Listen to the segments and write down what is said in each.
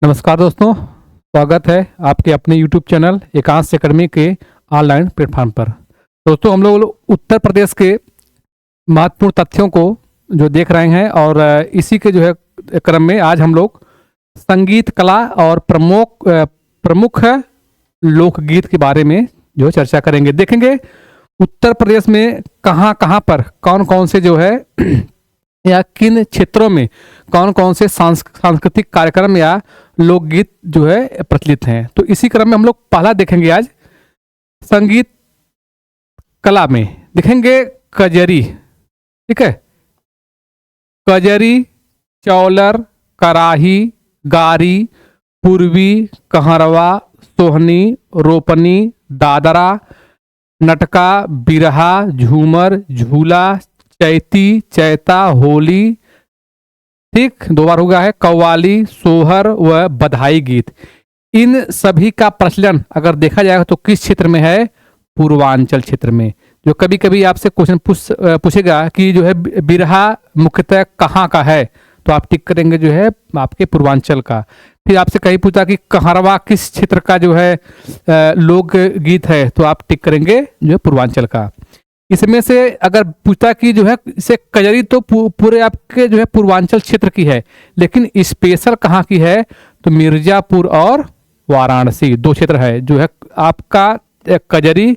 नमस्कार दोस्तों, स्वागत है आपके अपने YouTube चैनल एकांश अकेडमी के ऑनलाइन प्लेटफॉर्म पर। दोस्तों, हम लोग उत्तर प्रदेश के महत्वपूर्ण तथ्यों को जो देख रहे हैं और इसी के जो है क्रम में आज हम लोग संगीत कला और प्रमुख लोकगीत के बारे में जो चर्चा करेंगे। देखेंगे उत्तर प्रदेश में कहाँ कहाँ पर कौन कौन से जो है या किन क्षेत्रों में कौन कौन से सांस्कृतिक कार्यक्रम या लोकगीत जो है प्रचलित हैं। तो इसी क्रम में हम लोग पहला देखेंगे आज संगीत कला में। देखेंगे कजरी, ठीक है। कजरी, चौलर, कराही, गारी, पूर्वी, कहरवा, सोहनी, रोपनी, दादरा, नटका, बिरहा, झूमर, झूला, चैती, चैता, होली, ठीक, दो बार हो गया है, कव्वाली, सोहर व बधाई गीत। इन सभी का प्रचलन अगर देखा जाएगा तो किस क्षेत्र में है? पूर्वांचल क्षेत्र में। जो कभी कभी आपसे क्वेश्चन पूछेगा कि जो है बिरहा मुख्यतः कहाँ का है, तो आप टिक करेंगे जो है आपके पूर्वांचल का। फिर आपसे कहीं पूछा कि कहरवा किस क्षेत्र का जो है लोक गीत है, तो आप टिक करेंगे जो है पूर्वांचल का। इसमें से अगर पूछता कि जो है इसे कजरी, तो पूरे आपके जो है पूर्वांचल क्षेत्र की है, लेकिन स्पेशल कहाँ की है? तो मिर्जापुर और वाराणसी, दो क्षेत्र है जो है आपका। कजरी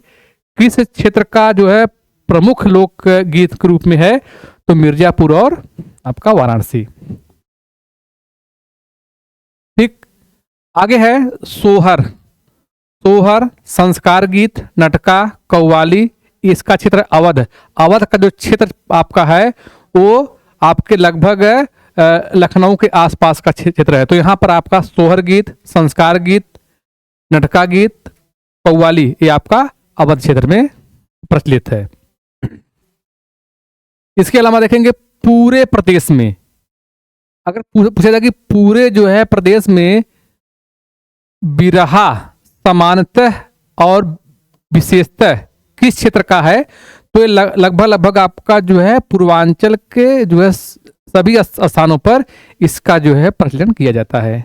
किस क्षेत्र का जो है प्रमुख लोक गीत के रूप में है? तो मिर्जापुर और आपका वाराणसी, ठीक। आगे है सोहर। सोहर संस्कार गीत, नटका, कव्वाली, इसका क्षेत्र अवध। अवध का जो क्षेत्र आपका है वो आपके लगभग लखनऊ के आसपास का क्षेत्र है। तो यहाँ पर आपका सोहर गीत, संस्कार गीत, नटका गीत, कव्वाली, ये आपका अवध क्षेत्र में प्रचलित है। इसके अलावा देखेंगे पूरे प्रदेश में, अगर पूछा जाए कि पूरे जो है प्रदेश में बिरहा सामान्यतः और विशेषतः किस क्षेत्र का है, तो ये लगभग आपका जो है पूर्वांचल के जो है सभी स्थानों पर इसका जो है प्रचलन किया जाता है।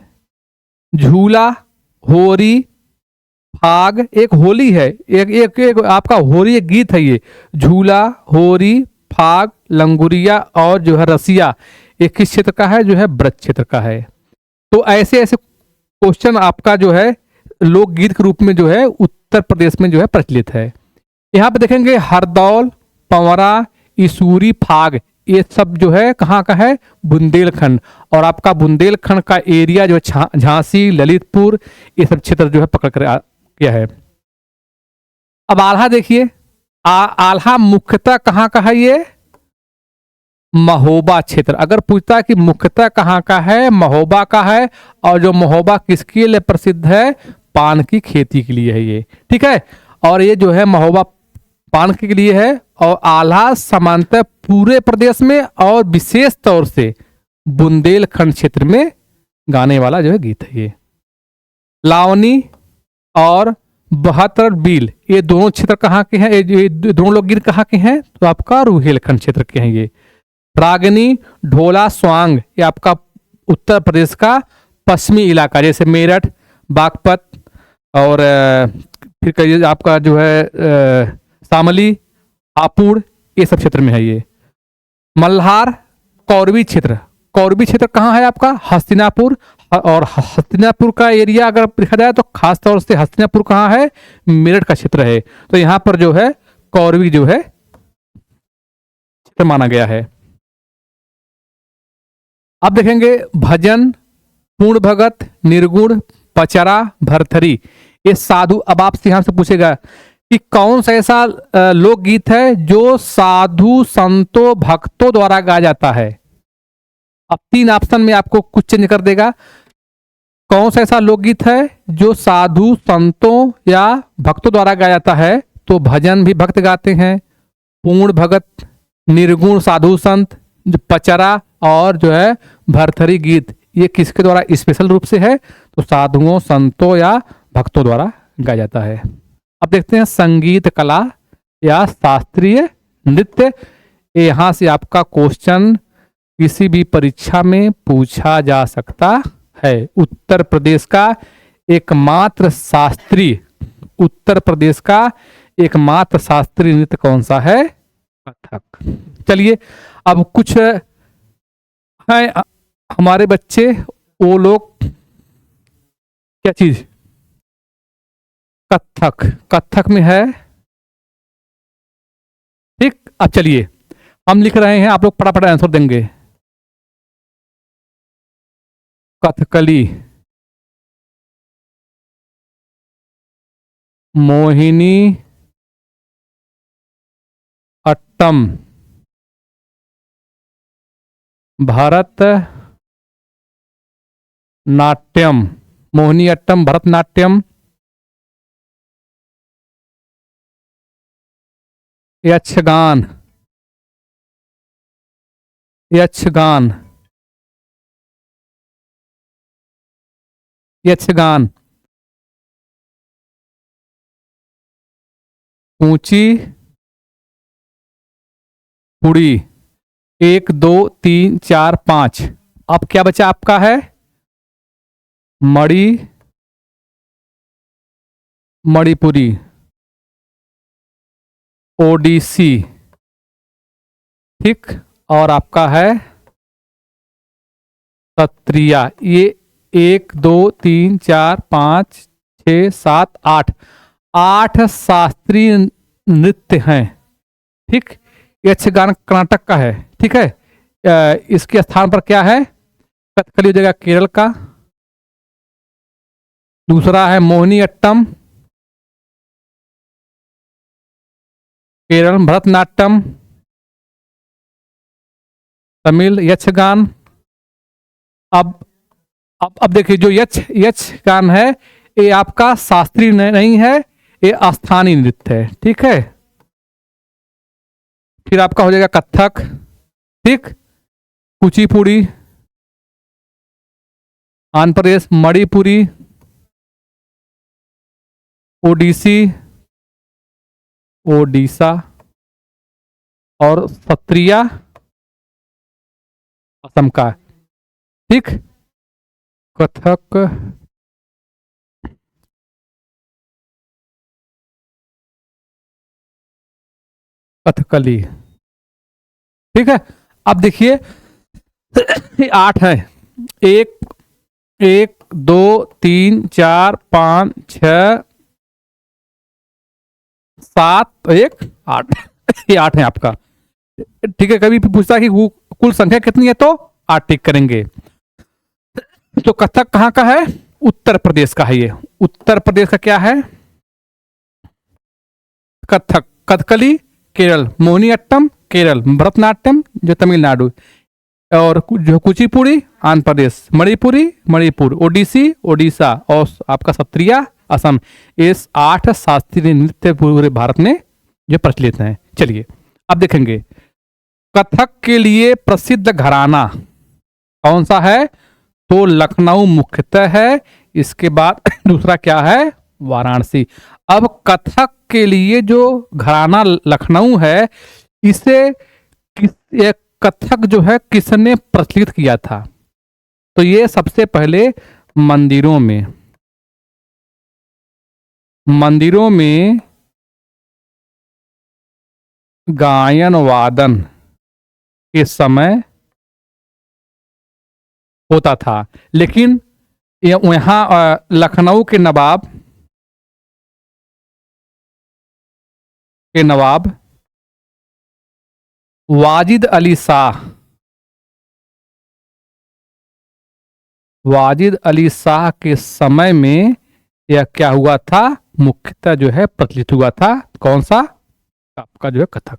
झूला, होरी, फाग, एक होली है, एक आपका होरी एक गीत है। ये झूला, होरी, फाग, लंगुरिया और जो है रसिया, ये किस क्षेत्र का है? जो है ब्रज क्षेत्र का है। तो ऐसे ऐसे क्वेश्चन आपका जो है लोकगीत के रूप में जो है उत्तर प्रदेश में जो है प्रचलित है। यहाँ पे देखेंगे हरदौल, पंवरा, इसूरी, फाग, ये सब जो है कहाँ का है? बुंदेलखंड। और आपका बुंदेलखंड का एरिया जो झांसी, ललितपुर, ये सब क्षेत्र जो है पकड़ कर किया है। अब आल्हा देखिए, आल्हा मुख्यतः कहाँ का है? ये महोबा क्षेत्र। अगर पूछता है कि मुख्यतः कहाँ का है? महोबा का है। और जो महोबा किसके लिए प्रसिद्ध है? पान की खेती के लिए है ये, ठीक है। और ये जो है महोबा पान के लिए है। और आल्हा सामान्यतः पूरे प्रदेश में और विशेष तौर से बुंदेलखंड क्षेत्र में गाने वाला जो है गीत है ये। लावनी और बहत्तर बील, ये दोनों क्षेत्र कहाँ के हैं? ये दोनों लोकगीत कहाँ के हैं? तो आपका रुहेलखंड क्षेत्र के हैं ये। रागनी, ढोला, स्वांग, ये आपका उत्तर प्रदेश का पश्चिमी इलाका, जैसे मेरठ, बागपत और फिर कहिए आपका जो है शामली, हापुड़, ये सब क्षेत्र में है ये। मल्हार, कौरवी क्षेत्र। कौरवी क्षेत्र कहाँ है आपका? हस्तिनापुर। और हस्तिनापुर का एरिया अगर देखा जाए तो खास तौर से हस्तिनापुर कहाँ है? मेरठ का क्षेत्र है। तो यहाँ पर जो है कौरवी जो है क्षेत्र माना गया है। अब देखेंगे भजन, पूर्ण भगत, निर्गुण, पचरा, भरथरी, ये साधु। अब आपसे यहाँ से पूछेगा कि कौन सा ऐसा लोकगीत है जो साधु संतों भक्तों द्वारा गाया जाता है? अब तीन ऑप्शन में आपको कुछ चेंज कर देगा। कौन सा ऐसा लोकगीत है जो साधु संतों या भक्तों द्वारा गाया जाता है? तो भजन भी भक्त गाते हैं, पूर्ण भगत, निर्गुण साधु संत, जो पचरा और जो है भरथरी गीत, ये किसके द्वारा स्पेशल रूप से है? तो साधुओं, संतों या भक्तों द्वारा गाया जाता है। अब देखते हैं संगीत कला या शास्त्रीय नृत्य। यहाँ से आपका क्वेश्चन किसी भी परीक्षा में पूछा जा सकता है। उत्तर प्रदेश का एकमात्र शास्त्रीय, उत्तर प्रदेश का एकमात्र शास्त्रीय नृत्य कौन सा है? कथक। चलिए अब कुछ हैं हमारे बच्चे, वो लोग क्या चीज? कथक। कथक में है, ठीक। अब चलिए हम लिख रहे हैं, आप लोग फटाफट आंसर देंगे। कथकली, मोहिनी अट्टम, भरत नाट्यम। मोहिनी अट्टम, भरतनाट्यम, यक्षगान, यक्षगान, यक्षगान, ऊंची पुड़ी। 1 2 3 4 5। अब क्या बचा आपका? है मणि, मणिपुरी, ओडिसी, ठीक। और आपका है सत्रिया। ये 1 2 3 4 5 6 7 8, 8 शास्त्रीय नृत्य हैं, ठीक। यक्षगान कर्नाटक का है, ठीक है। इसके स्थान पर क्या है? कथकली हो जाएगा केरल का। दूसरा है मोहिनी अट्टम, केरल। भरतनाट्यम तमिल। यक्षगान, अब देखिए जो यक्षगान है ये आपका शास्त्रीय नहीं है, ये स्थानीय नृत्य है, ठीक है। फिर आपका हो जाएगा कथक, ठीक। कुचिपुड़ी आंध्र प्रदेश, मणिपुरी, ओडिसी, ओडिशा, और सत्रिया असम का, ठीक। कथक, कथकली, ठीक है। अब देखिए 8 है। 1 1 2 3 4 5 6 7 1 8 ये 8 है आपका, ठीक है। कभी पूछता है कि कुल संख्या कितनी है तो 8 टिक करेंगे। तो कथक कहाँ का है? उत्तर प्रदेश का है। ये उत्तर प्रदेश का क्या है? कथक। कथकली केरल, मोहिनीअट्टम केरल, भरतनाट्यम जो तमिलनाडु, और जो कुचिपुड़ी आंध्र प्रदेश, मणिपुरी मणिपुर, ओडिसी ओडिशा, और आपका सत्रिया असम। इस 8 शास्त्रीय नृत्य पूरे भारत में जो प्रचलित हैं। चलिए अब देखेंगे कथक के लिए प्रसिद्ध घराना कौन सा है? तो लखनऊ मुख्यतः है। इसके बाद दूसरा क्या है? वाराणसी। अब कथक के लिए जो घराना लखनऊ है, इसे ये कथक जो है किसने प्रचलित किया था? तो ये सबसे पहले मंदिरों में गायन वादन के समय होता था। लेकिन यहाँ लखनऊ के नवाब वाजिद अली शाह के समय में यह क्या हुआ था? मुख्यतः जो है प्रचलित हुआ था। कौन सा? आपका जो है कथक,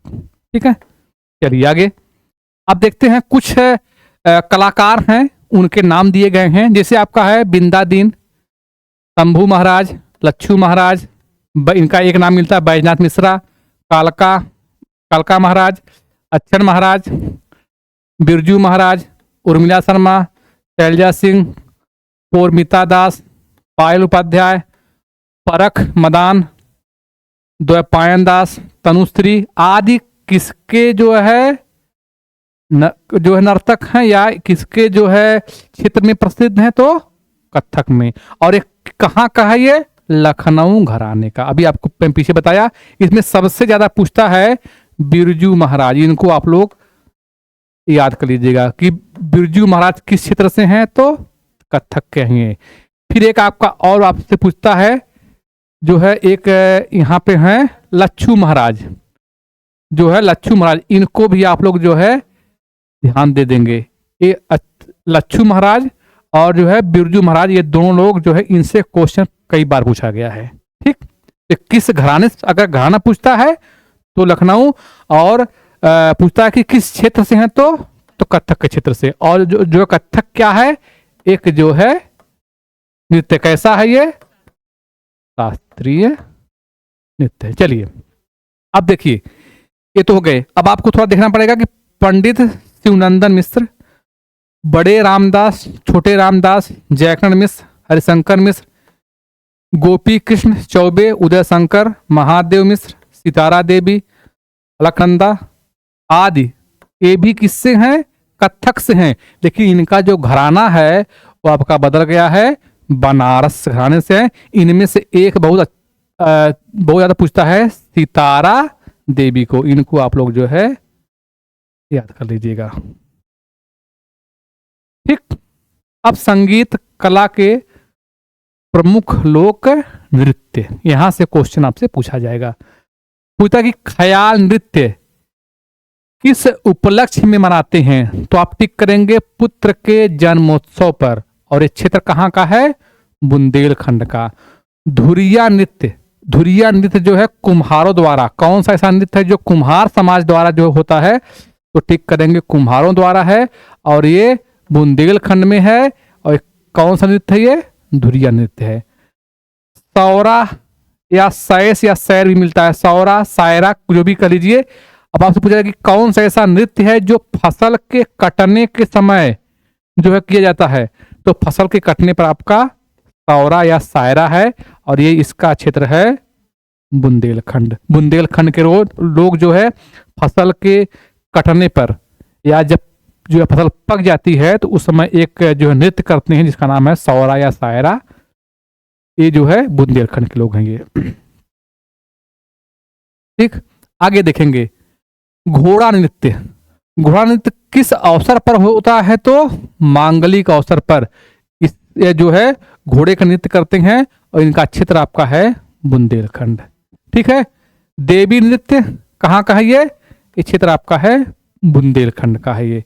ठीक है। चलिए आगे अब देखते हैं कुछ कलाकार हैं, उनके नाम दिए गए हैं। जैसे आपका है बिंदादीन, शंभू महाराज, लच्छू महाराज, इनका एक नाम मिलता है बैजनाथ मिश्रा, कालका महाराज, अच्छन महाराज, बिरजू महाराज, उर्मिला शर्मा, शैलजा सिंह, पोरमिता दास, पायल उपाध्याय, परख मदान, द्वैपायन दास, तनुश्री आदि किसके जो है नर्तक हैं या किसके जो है क्षेत्र में प्रसिद्ध हैं? तो कथक में। और एक कहाँ का है ये? लखनऊ घराने का। अभी आपको पीछे बताया। इसमें सबसे ज्यादा पूछता है बिरजू महाराज। इनको आप लोग याद कर लीजिएगा कि बिरजू महाराज किस क्षेत्र से हैं, तो कथक के हैं। फिर एक आपका और आपसे पूछता है जो है, एक यहाँ पे हैं लच्छू महाराज, जो है लच्छू महाराज। इनको भी आप लोग जो है ध्यान दे देंगे। ये लच्छू महाराज और जो है बिरजू महाराज, ये दोनों लोग जो है, इनसे क्वेश्चन कई बार पूछा गया है। ठीक, तो किस घराने, अगर घराना पूछता है तो लखनऊ, और पूछता है कि किस क्षेत्र से हैं, तो कथक के क्षेत्र से। और जो कथक क्या है? एक जो है नृत्य। कैसा है ये? शास्त्रीय नृत्य। चलिए अब देखिए, ये तो हो गए। अब आपको थोड़ा देखना पड़ेगा कि पंडित शिवनंदन मिश्र, बड़े रामदास, छोटे रामदास, जयकर्ण मिश्र, हरिशंकर मिश्र, गोपी कृष्ण चौबे, उदय शंकर, महादेव मिश्र, सितारा देवी, अलकनंदा आदि, ये भी किससे हैं? कथक से हैं। लेकिन इनका जो घराना है वो आपका बदल गया है, बनारस घराने से है। इनमें से एक बहुत ज्यादा पूछता है, सितारा देवी को। इनको आप लोग जो है याद कर लीजिएगा। ठीक, अब संगीत कला के प्रमुख लोक नृत्य, यहां से क्वेश्चन आपसे पूछा जाएगा। पूछता कि ख्याल नृत्य किस उपलक्ष्य में मनाते हैं, तो आप टिक करेंगे पुत्र के जन्मोत्सव पर। और ये क्षेत्र कहाँ का है? बुंदेलखंड का। धुरिया नृत्य, धुरिया नृत्य जो है कुम्हारों द्वारा, कौन सा ऐसा नृत्य है जो कुम्हार समाज द्वारा जो होता है, तो टिक करेंगे कुम्हारों द्वारा है, और ये बुंदेलखंड में है। और कौन सा नृत्य है? ये धुरिया नृत्य है। सौरा या सैस या सैर भी मिलता है, सौरा सायरा जो भी कर लीजिए। अब आपसे पूछा कि कौन सा ऐसा नृत्य है जो फसल के कटने के समय जो है किया जाता है, तो फसल के कटने पर आपका सौरा या सायरा है, और ये इसका क्षेत्र है बुंदेलखंड। बुंदेलखंड के लोग जो है फसल के कटने पर, या जब जो है फसल पक जाती है, तो उस समय एक जो है नृत्य करते हैं जिसका नाम है सौरा या सायरा। ये जो है बुंदेलखंड के लोग हैं ये। ठीक, आगे देखेंगे घोड़ा नृत्य। घोड़ा नृत्य किस अवसर पर होता है, तो मांगलिक अवसर पर ये जो है घोड़े का नृत्य करते हैं, और इनका क्षेत्र आपका है बुंदेलखंड। ठीक है, देवी नृत्य कहाँ का है? ये क्षेत्र आपका है बुंदेलखंड का है ये।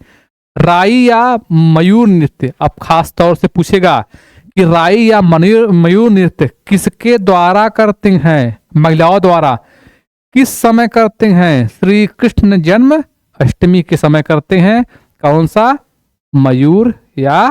राई या मयूर नृत्य, अब खास तौर से पूछेगा कि राई या मयूर नृत्य किसके द्वारा करते हैं? महिलाओं द्वारा। किस समय करते हैं? श्री कृष्ण जन्म अष्टमी के समय करते हैं। कौन सा? मयूर या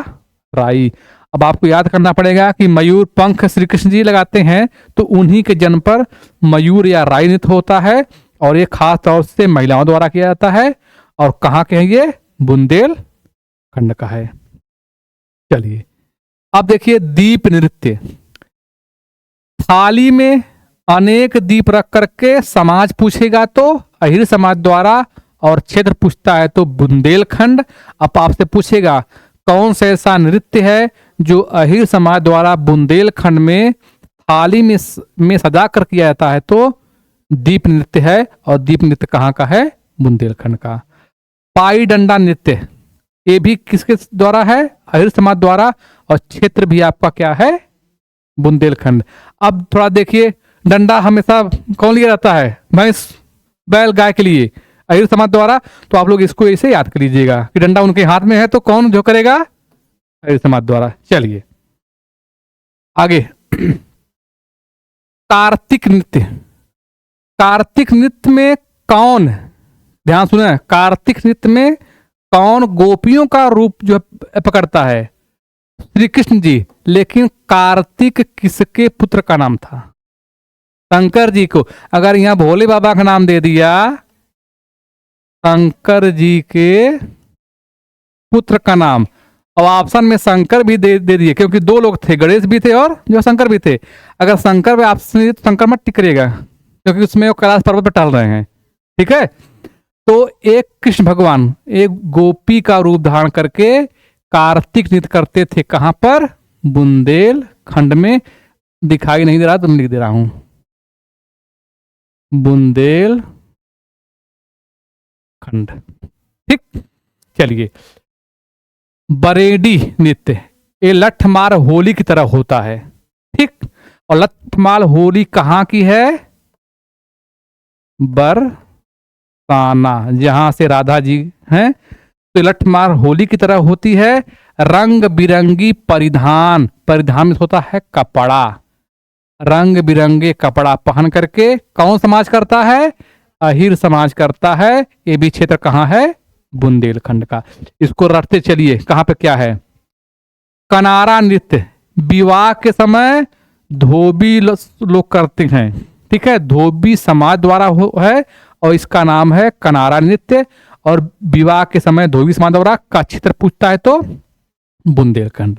राई। अब आपको याद करना पड़ेगा कि मयूर पंख श्री कृष्ण जी लगाते हैं, तो उन्हीं के जन्म पर मयूर या राई नृत्य होता है, और ये खास तौर से महिलाओं द्वारा किया जाता है। और कहाँ के हैं ये? बुंदेलखंड का है। चलिए अब देखिए दीप नृत्य। थाली में अनेक दीप रख करके समाज पूछेगा तो अहिर समाज द्वारा, और क्षेत्र पूछता है तो बुंदेलखंड। अब आपसे पूछेगा कौन सा ऐसा नृत्य है जो अहिर समाज द्वारा बुंदेलखंड में थाली में सजा कर किया जाता है, तो दीप नृत्य है। और दीप नृत्य कहाँ का है? बुंदेलखंड का। पाई डंडा नृत्य, ये भी किसके द्वारा है? अहिर समाज द्वारा, और क्षेत्र भी आपका क्या है? बुंदेलखंड। अब थोड़ा देखिए, डंडा हमेशा कौन लिया जाता है? भैंस बैल गाय के लिए, अहिर समाज द्वारा। तो आप लोग इसको ऐसे याद कर लीजिएगा कि डंडा उनके हाथ में है, तो कौन जो करेगा? अहिर समाज द्वारा। चलिए आगे कार्तिक नृत्य। कार्तिक नृत्य में कौन, ध्यान सुने, कार्तिक नृत्य में कौन गोपियों का रूप जो पकड़ता है? श्री कृष्ण जी। लेकिन कार्तिक किसके पुत्र का नाम था? शंकर जी को। अगर यहां भोले बाबा का नाम दे दिया, शंकर जी के पुत्र का नाम, और ऑप्शन में शंकर भी दे दिए, क्योंकि दो लोग थे, गणेश भी थे और जो शंकर भी थे। अगर शंकर में ऑप्शन तो शंकर मत टिक करिएगा, क्योंकि उसमें वो कैलाश पर्वत पर टहल रहे हैं। ठीक है, तो एक कृष्ण भगवान एक गोपी का रूप धारण करके कार्तिक नृत्य करते थे। कहां पर? बुंदेलखंड में। दिखाई नहीं दे रहा तो मैं लिख दे रहा हूं, बुंदेलखंड। ठीक, चलिए। बरेडी नृत्य, ये लठमार होली की तरह होता है। ठीक, और लठमार होली कहाँ की है? बरसाना, जहां से राधा जी हैं। तो लठमार होली की तरह होती है। रंग बिरंगी परिधान, परिधान में होता है कपड़ा। रंग बिरंगे कपड़ा पहन करके कौन समाज करता है? अहिर समाज करता है। ये भी क्षेत्र कहाँ है? बुंदेलखंड का। इसको रटते चलिए, कहां पे क्या है? कनारा नृत्य, विवाह के समय धोबी लोग करते हैं। ठीक है, धोबी समाज द्वारा है और इसका नाम है कनारा नृत्य। और विवाह के समय धोबी समाज द्वारा का क्षेत्र पूछता है तो बुंदेलखंड।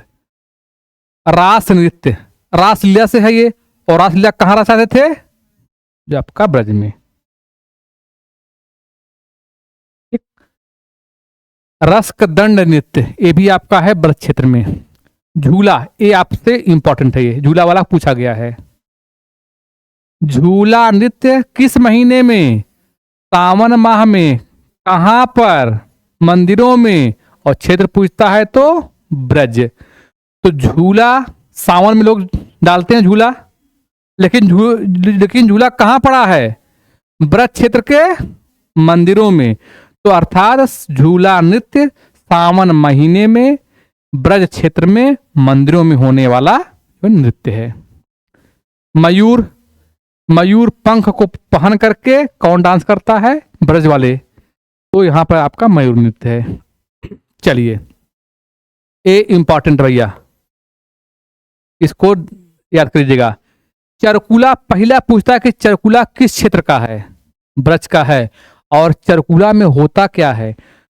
रास नृत्य, रासलीला से है ये। और रासलीला कहाँ रचाते थे? जो आपका ब्रज में। रस्क दंड नृत्य, ये भी आपका है ब्रज क्षेत्र में। झूला, ये आपसे इंपॉर्टेंट है, ये झूला वाला पूछा गया है। झूला नृत्य किस महीने में? सावन माह में। कहां पर? मंदिरों में। और क्षेत्र पूछता है तो ब्रज। तो झूला सावन में लोग डालते हैं झूला, लेकिन झूला कहां पड़ा है? ब्रज क्षेत्र के मंदिरों में। तो अर्थात झूला नृत्य सावन महीने में ब्रज क्षेत्र में मंदिरों में होने वाला नृत्य है। मयूर, मयूर पंख को पहन करके कौन डांस करता है? ब्रज वाले। तो यहां पर आपका मयूर नृत्य है। चलिए, ए इंपॉर्टेंट भैया, इसको याद करिएगा। चरकुला, पहला पूछता है कि चरकुला किस क्षेत्र का है? ब्रज का है। और चरकुला में होता क्या है?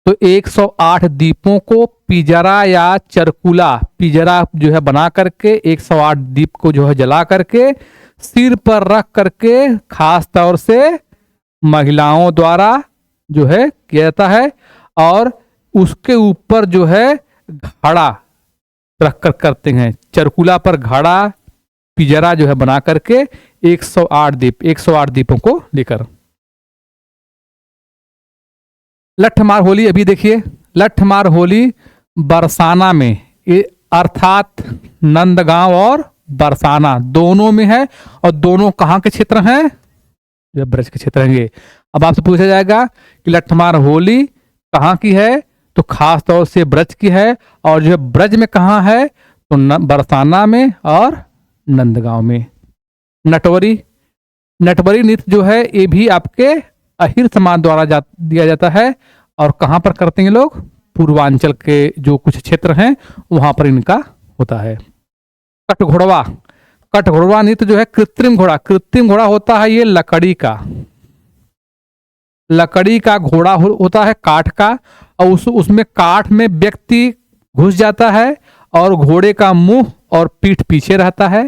तो 108 दीपों को पिजरा या चरकुला, पिजरा जो है बना करके 108 दीप को जो है जला करके सिर पर रख करके खास तौर से महिलाओं द्वारा जो है किया जाता है। और उसके ऊपर जो है घड़ा रख कर करते हैं। चरकुला पर घड़ा पिजरा जो है बना करके 108 दीपों को लेकर। लठमार होली, अभी देखिए, लठमार होली बरसाना में, अर्थात नंदगांव और बरसाना दोनों में है। और दोनों कहाँ के क्षेत्र हैं? जो ब्रज के क्षेत्र हैं। अब आपसे पूछा जाएगा कि लठमार होली कहाँ की है? तो खास तौर से ब्रज की है। और जो है ब्रज में कहाँ है? तो बरसाना में और नंदगांव में। नटवरी, नटवरी नृत्य जो है ये भी आपके अहिर समाज द्वारा दिया जाता है। और कहां पर करते हैं लोग? पूर्वांचल के जो कुछ क्षेत्र हैं वहां पर इनका होता है। कटघोड़वा, कटघोड़वा नृत्य जो है कृत्रिम घोड़ा, कृत्रिम घोड़ा होता है ये लकड़ी का, लकड़ी का घोड़ा होता है काठ का। और उसमें काठ में व्यक्ति घुस जाता है और घोड़े का मुंह और पीठ पीछे रहता है।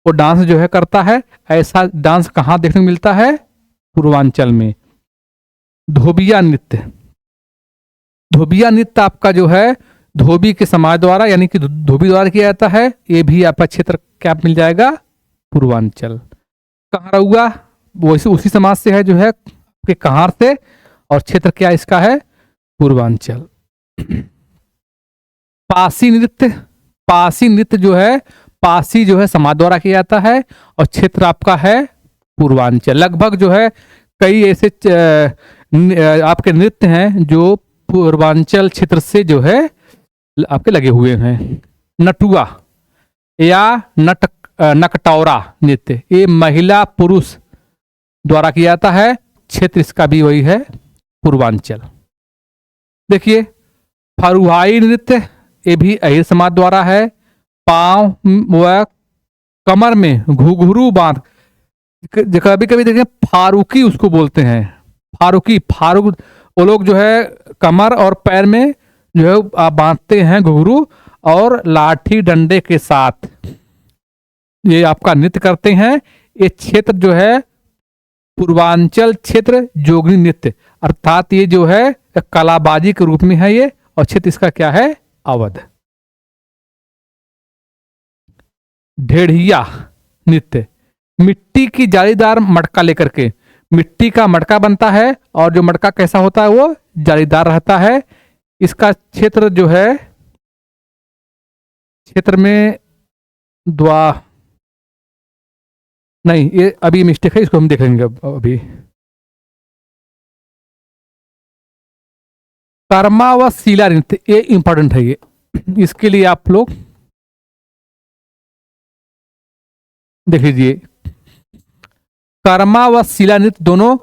वो डांस जो है करता है। ऐसा डांस कहाँ देखने को मिलता है? पूर्वांचल में। धोबिया नृत्य, धोबिया नृत्य आपका जो है धोबी के समाज द्वारा यानी कि धोबी द्वारा किया जाता है। ये भी आपका क्षेत्र क्या मिल जाएगा? पूर्वांचल। कहाँ रहुआ? वैसे उसी समाज से है जो है के कहार से। और क्षेत्र क्या इसका है? पूर्वांचल। पासी नृत्य, पासी नृत्य जो है पासी जो है समाज द्वारा किया जाता है। और क्षेत्र आपका है पूर्वांचल। लगभग जो है कई ऐसे आपके नृत्य हैं जो पूर्वांचल क्षेत्र से जो है आपके लगे हुए हैं। नटुआ या नकटौरा नृत्य, ये महिला पुरुष द्वारा किया जाता है। क्षेत्र इसका भी वही है, पूर्वांचल। देखिए, फरुहाई नृत्य, ये भी अहिर समाज द्वारा है। पांव व कमर में घुघरू बांध, कभी कभी देखें फारूकी उसको बोलते हैं। फारूकी, फारूक वो लोग जो है कमर और पैर में जो है बांधते हैं घुघरू और लाठी डंडे के साथ ये आपका नृत्य करते हैं। ये क्षेत्र जो है पूर्वांचल क्षेत्र जोगनी नृत्य, अर्थात ये जो है कलाबाजी के रूप में है ये। और क्षेत्र इसका क्या है? अवध। ढेढ़िया नृत्य, मिट्टी की जालीदार मटका लेकर के, मिट्टी का मटका बनता है और जो मटका कैसा होता है वो जालीदार रहता है। इसका क्षेत्र जो है, क्षेत्र में द्वा नहीं, ये अभी मिस्टेक है, इसको हम देख लेंगे अभी। कर्मा व शिला नृत्य, ये इंपॉर्टेंट है ये, इसके लिए आप लोग देख लीजिए। कर्मा व शिला नृत्य दोनों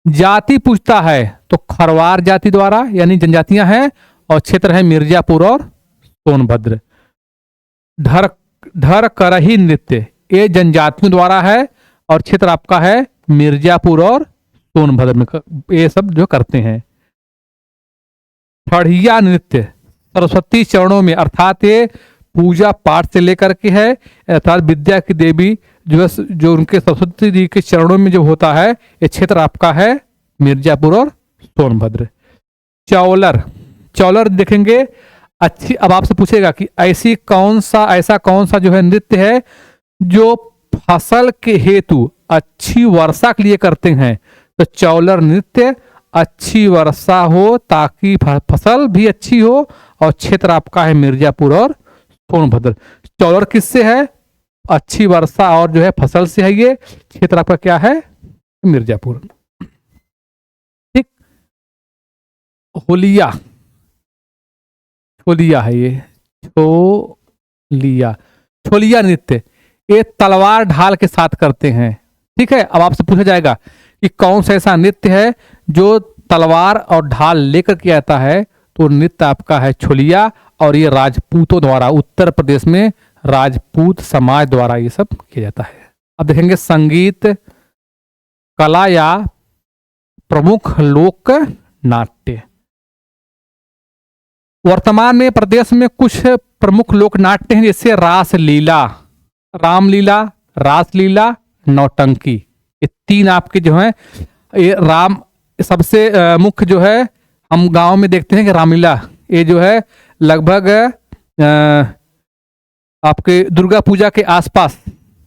जाति पूछता है तो खरवार जाति द्वारा, यानी जनजातियां हैं, और क्षेत्र है मिर्जापुर और सोनभद्र। ढर ढर करही नृत्य, ये जनजातियों द्वारा है और क्षेत्र आपका है मिर्जापुर और सोनभद्र में, ये सब जो करते हैं। ठड़िया नृत्य सरस्वती चरणों में, अर्थात ये पूजा पाठ से लेकर के है, अर्थात विद्या की देवी जो है, जो उनके सरस्वती जी के चरणों में जो होता है, ये क्षेत्र आपका है मिर्जापुर और सोनभद्र। चौलर, चौलर देखेंगे अच्छी, अब आपसे पूछेगा कि ऐसा कौन सा जो है नृत्य है जो फसल के हेतु अच्छी वर्षा के लिए करते हैं, तो चौलर नृत्य अच्छी वर्षा हो ताकि फसल भी अच्छी हो, और क्षेत्र आपका है मिर्जापुर और सोनभद्र। चौलर किससे है? अच्छी वर्षा और जो है फसल से है, ये क्षेत्र आपका क्या है? मिर्जापुर। ठीक। होलिया, छोलिया है ये, छोलिया, छोलिया नृत्य, ये तलवार ढाल के साथ करते हैं। ठीक है, अब आपसे पूछा जाएगा कि कौन सा ऐसा नृत्य है जो तलवार और ढाल लेकर किया जाता है, तो नृत्य आपका है छोलिया, और ये राजपूतों द्वारा, उत्तर प्रदेश में राजपूत समाज द्वारा ये सब किया जाता है। अब देखेंगे संगीत कला या प्रमुख लोक नाट्य। वर्तमान में प्रदेश में कुछ प्रमुख लोक नाट्य हैं, जैसे रासलीला, रामलीला, रासलीला, नौटंकी, ये तीन आपके जो हैं। ये राम सबसे मुख्य जो है, हम गांव में देखते हैं कि रामलीला, ये जो है लगभग आपके दुर्गा पूजा के आसपास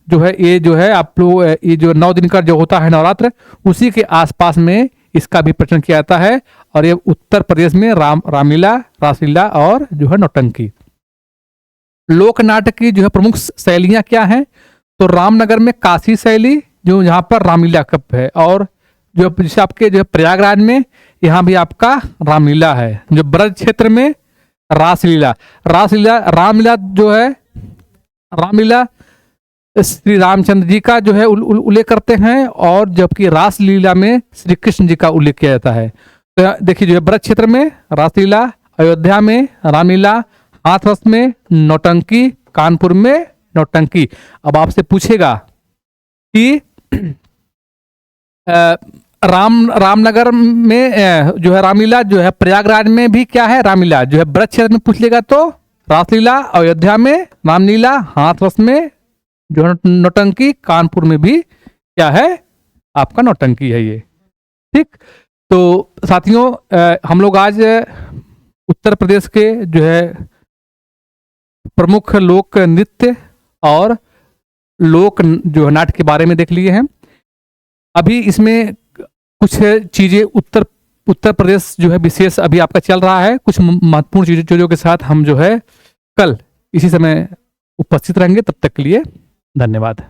जो है, ये जो है आप लोग, ये जो 9 दिन का जो होता है नवरात्र, उसी के आसपास में इसका भी प्रचलन किया जाता है। और ये उत्तर प्रदेश में रामलीला, रासलीला और जो है नौटंकी। लोक नाटक की जो है प्रमुख शैलियां क्या हैं, तो रामनगर में काशी शैली, जो यहाँ पर रामलीला कप है, और जो जैसे आपके जो है प्रयागराज में, यहाँ भी आपका रामलीला है। जो ब्रज क्षेत्र में रासलीला, रासलीला, रामलीला जो है, रामलीला श्री रामचंद्र जी का जो है उल्लेख करते हैं, और जबकि रासलीला में श्री कृष्ण जी का उल्लेख किया जाता है। तो देखिए, जो है ब्रज क्षेत्र में रासलीला, अयोध्या में रामलीला, हाथरस में नौटंकी, कानपुर में नौटंकी। अब आपसे पूछेगा कि रामनगर में जो है रामलीला, जो है प्रयागराज में भी क्या है रामलीला, जो है ब्रज क्षेत्र में पूछ लेगा तो रासलीला, अयोध्या में रामलीला, हाथरस में जो है नौटंकी, कानपुर में भी क्या है आपका नौटंकी है ये। ठीक, तो साथियों, हम लोग आज उत्तर प्रदेश के जो है प्रमुख लोक नृत्य और लोक जो है नाट्य के बारे में देख लिए हैं। अभी इसमें कुछ चीजें उत्तर प्रदेश जो है विशेष अभी आपका चल रहा है, कुछ महत्वपूर्ण चीजों के साथ हम जो है कल इसी समय उपस्थित रहेंगे। तब तक के लिए धन्यवाद।